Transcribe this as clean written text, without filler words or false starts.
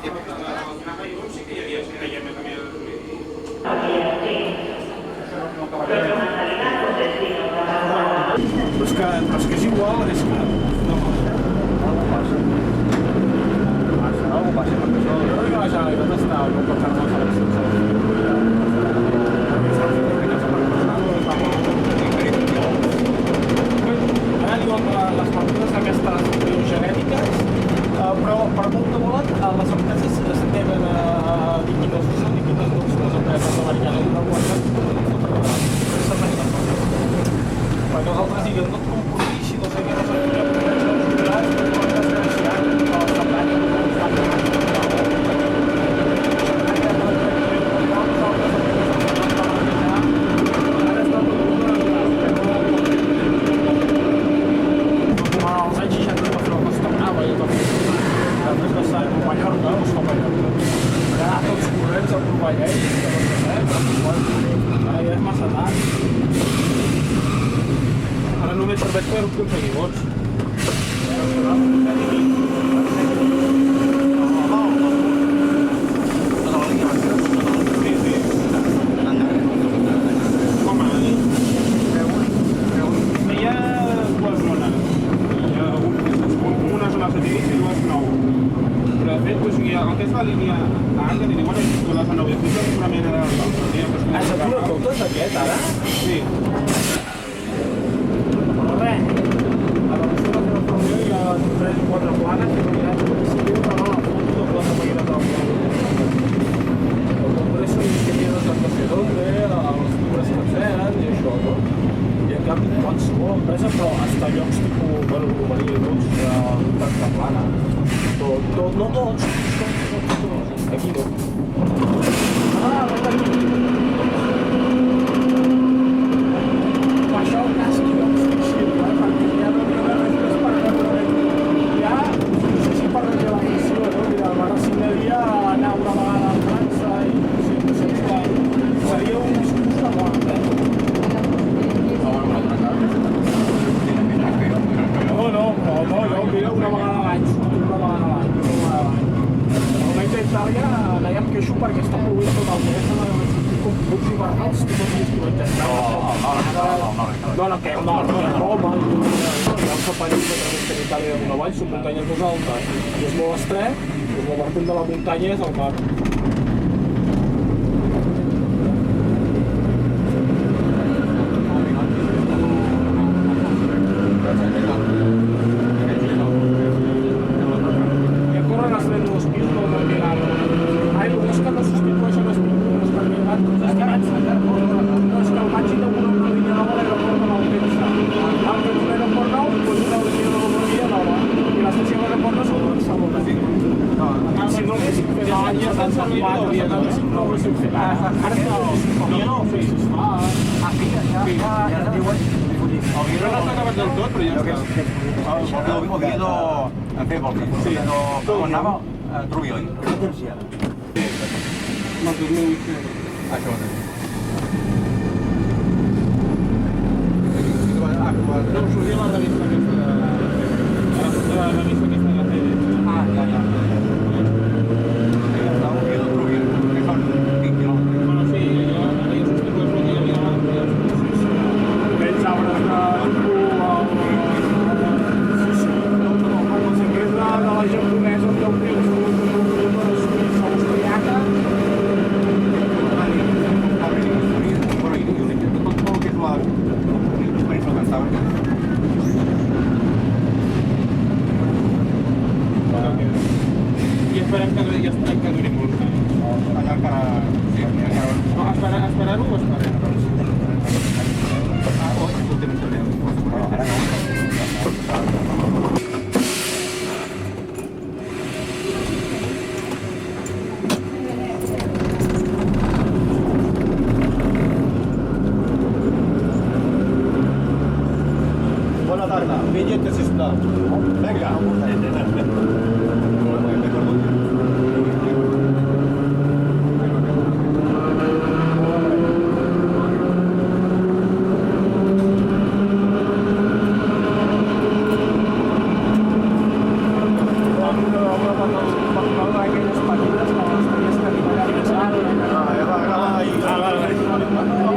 Però és que és igual, és que... Algo passa, perquè jo crec que la Generalitat està compensant les eleccions a ara diuen que les partides d'aquestes biogenètiques, però per molt que volen, les empreses tenen diquitos, són diquitos grups, les empreses americanes no guanyen, perquè nosaltres diguem, no et compromís, no sé què, no sé què, ara només serveix per aconseguir vots. Són muntanyes més altes i és molt estret, doncs la part de la muntanya és el mar. I a córrer els nens dels pisos del Marmigat. Ai, el que no substitueixen els pisos del Marmigat, no és que el vaig inaugurar una línia nova a l'aeroport de Malpensa. Al que és un aeroport nou, doncs una línia de l'Eurolia nova. L'estació de l'aeroport no és a Barcelona. Si no haguéssim fet l'any ja s'han salvat, no haguéssim fet ara. Ara no, sí, aquí, ja diuen... El guió no està acabat del tot, però ja està. El guió en fer vol dir. Sí, quan anava a Rubí, oi? Què temps hi ha? No, 2008. Això mateix. No, sortia la revista aquesta. La revista aquesta de la tele. Ah, ja. Bueno, sí, jo substitueixo el dia de aquells arbres de la japonesa amb 10 mil austriaca. I esperem que duri molt. Esperar-ho o esperem? Bona tarda, bitllets, sisplau. Vinga. Luego aquellos partidos como los tenías que quitar a pensar. Vale, vale.